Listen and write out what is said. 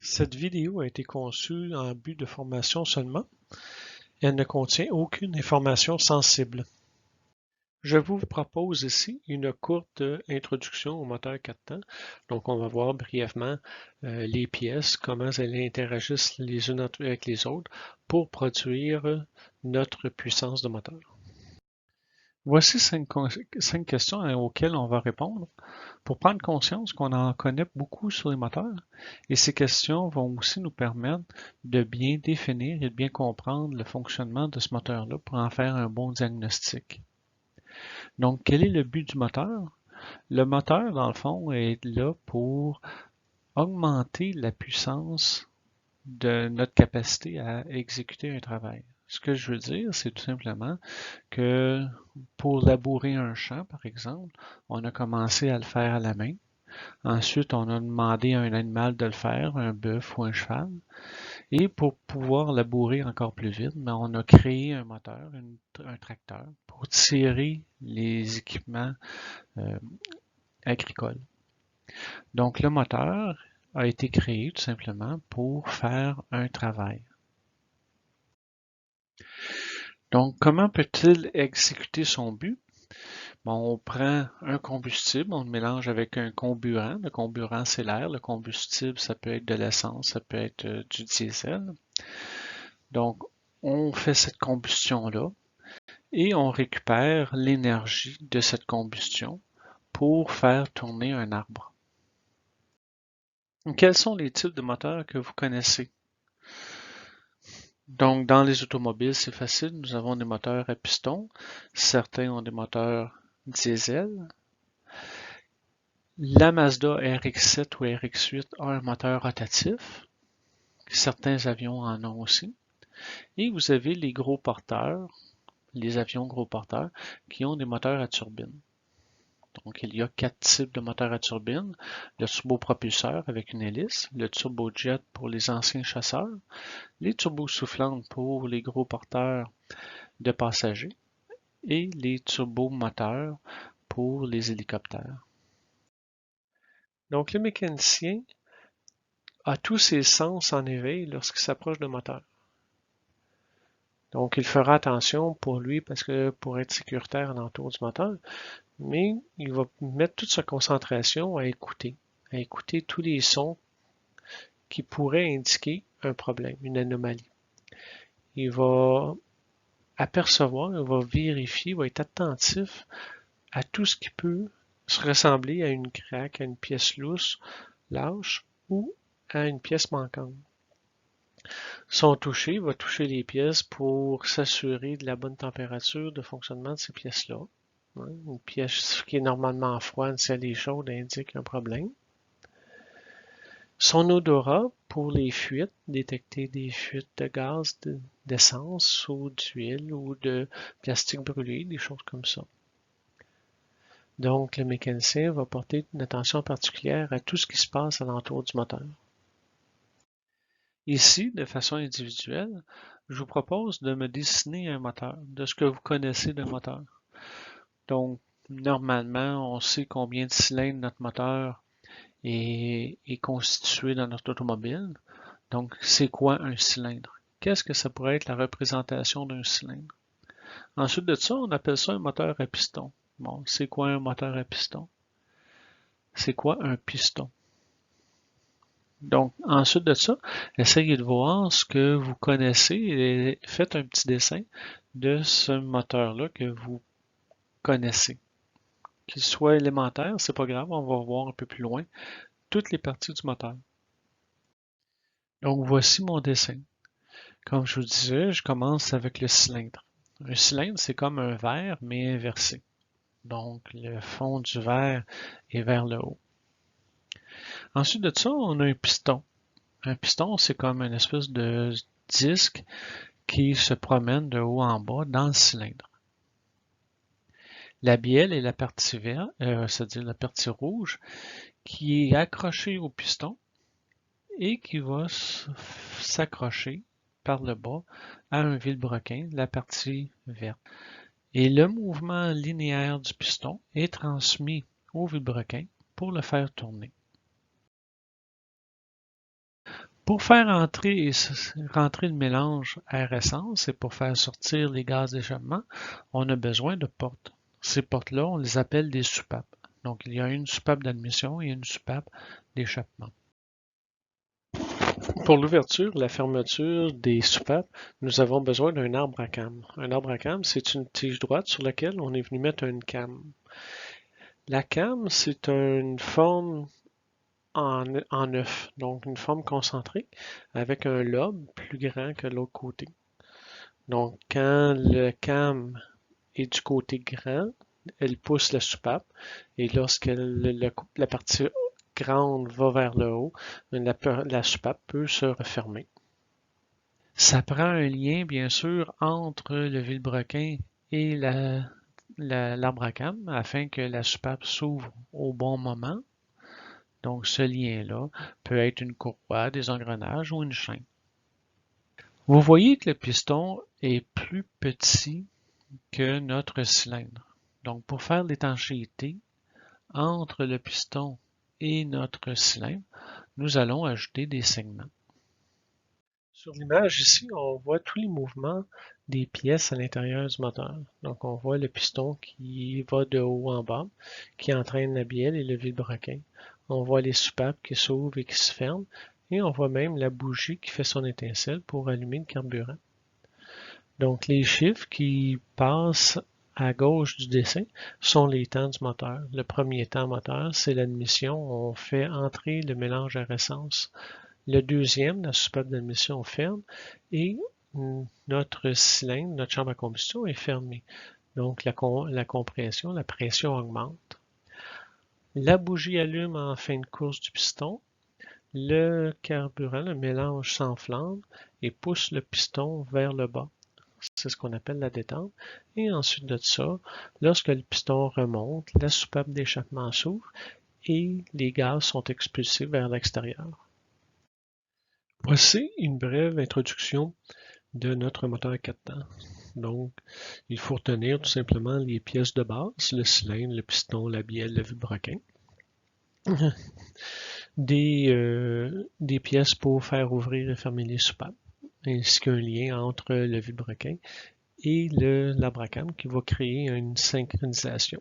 Cette vidéo a été conçue en but de formation seulement. Elle ne contient aucune information sensible. Je vous propose ici une courte introduction au moteur 4 temps. Donc, on va voir brièvement les pièces, comment elles interagissent les unes avec les autres pour produire notre puissance de moteur. Voici 5 questions auxquelles on va répondre pour prendre conscience qu'on en connaît beaucoup sur les moteurs. Et ces questions vont aussi nous permettre de bien définir et de bien comprendre le fonctionnement de ce moteur-là pour en faire un bon diagnostic. Donc, quel est le but du moteur? Le moteur, dans le fond, est là pour augmenter la puissance de notre capacité à exécuter un travail. Ce que je veux dire, c'est tout simplement que pour labourer un champ, par exemple, on a commencé à le faire à la main. Ensuite, on a demandé à un animal de le faire, un bœuf ou un cheval. Et pour pouvoir labourer encore plus vite, on a créé un moteur, un tracteur, pour tirer les équipements agricoles. Donc, le moteur a été créé tout simplement pour faire un travail. Donc, comment peut-il exécuter son but? Bon, on prend un combustible, on le mélange avec un comburant. Le comburant, c'est l'air. Le combustible, ça peut être de l'essence, ça peut être du diesel. Donc, on fait cette combustion-là et on récupère l'énergie de cette combustion pour faire tourner un arbre. Quels sont les types de moteurs que vous connaissez? Donc, dans les automobiles, c'est facile. Nous avons des moteurs à piston. Certains ont des moteurs diesel. La Mazda RX-7 ou RX-8 a un moteur rotatif. Certains avions en ont aussi. Et vous avez les gros porteurs, les avions gros porteurs, qui ont des moteurs à turbine. Donc, il y a 4 types de moteurs à turbine. Le turbopropulseur avec une hélice, le turbojet pour les anciens chasseurs, les turbosoufflantes pour les gros porteurs de passagers et les turbomoteurs pour les hélicoptères. Donc, le mécanicien a tous ses sens en éveil lorsqu'il s'approche d'un moteur. Donc, il fera attention pour lui parce que pour être sécuritaire alentour du moteur, mais il va mettre toute sa concentration à écouter tous les sons qui pourraient indiquer un problème, une anomalie. Il va apercevoir, il va vérifier, il va être attentif à tout ce qui peut se ressembler à une craque, à une pièce lousse, lâche ou à une pièce manquante. Son toucher va toucher les pièces pour s'assurer de la bonne température de fonctionnement de ces pièces-là. Une pièce qui est normalement froide, si elle est chaude, indique un problème. Son odorat pour les fuites, détecter des fuites de gaz, d'essence ou d'huile ou de plastique brûlé, des choses comme ça. Donc, le mécanicien va porter une attention particulière à tout ce qui se passe alentour du moteur. Ici, de façon individuelle, je vous propose de me dessiner un moteur, de ce que vous connaissez d'un moteur. Donc, normalement, on sait combien de cylindres notre moteur est constitué dans notre automobile. Donc, c'est quoi un cylindre? Qu'est-ce que ça pourrait être la représentation d'un cylindre? Ensuite de ça, on appelle ça un moteur à piston. Bon, c'est quoi un moteur à piston? C'est quoi un piston? Donc, ensuite de ça, essayez de voir ce que vous connaissez et faites un petit dessin de ce moteur-là que vous connaissez. Qu'il soit élémentaire, c'est pas grave, on va voir un peu plus loin toutes les parties du moteur. Donc, voici mon dessin. Comme je vous disais, je commence avec le cylindre. Un cylindre, c'est comme un verre, mais inversé. Donc, le fond du verre est vers le haut. Ensuite de ça, on a un piston. Un piston, c'est comme une espèce de disque qui se promène de haut en bas dans le cylindre. La bielle est la partie verte, c'est-à-dire la partie rouge, qui est accrochée au piston et qui va s'accrocher par le bas à un vilebrequin, la partie verte. Et le mouvement linéaire du piston est transmis au vilebrequin pour le faire tourner. Pour faire rentrer le mélange air-essence et pour faire sortir les gaz d'échappement, on a besoin de portes. Ces portes-là, on les appelle des soupapes. Donc, il y a une soupape d'admission et une soupape d'échappement. Pour l'ouverture et la fermeture des soupapes, nous avons besoin d'un arbre à cames. Un arbre à cames, c'est une tige droite sur laquelle on est venu mettre une came. La came, c'est une forme en œuf, donc une forme concentrique avec un lobe plus grand que l'autre côté. Donc, quand le cam est du côté grand, elle pousse la soupape et lorsque la partie grande va vers le haut, la soupape peut se refermer. Ça prend un lien, bien sûr, entre le vilebrequin et l'arbre à cam afin que la soupape s'ouvre au bon moment. Donc, ce lien-là peut être une courroie, des engrenages ou une chaîne. Vous voyez que le piston est plus petit que notre cylindre. Donc, pour faire l'étanchéité entre le piston et notre cylindre, nous allons ajouter des segments. Sur l'image ici, on voit tous les mouvements des pièces à l'intérieur du moteur. Donc, on voit le piston qui va de haut en bas, qui entraîne la bielle et le vilebrequin. On voit les soupapes qui s'ouvrent et qui se ferment. Et on voit même la bougie qui fait son étincelle pour allumer le carburant. Donc, les chiffres qui passent à gauche du dessin sont les temps du moteur. Le premier temps moteur, c'est l'admission. On fait entrer le mélange à essence. Le deuxième, la soupape d'admission ferme et notre cylindre, notre chambre à combustion est fermée. Donc, la compression, la pression augmente. La bougie allume en fin de course du piston. Le carburant, le mélange s'enflamme et pousse le piston vers le bas. C'est ce qu'on appelle la détente. Et ensuite de ça, lorsque le piston remonte, la soupape d'échappement s'ouvre et les gaz sont expulsés vers l'extérieur. Voici une brève introduction de notre moteur à 4 temps. Donc, il faut retenir tout simplement les pièces de base, le cylindre, le piston, la bielle, le vilebrequin. Des pièces pour faire ouvrir et fermer les soupapes, ainsi qu'un lien entre le vilebrequin et l'arbre à cam qui va créer une synchronisation.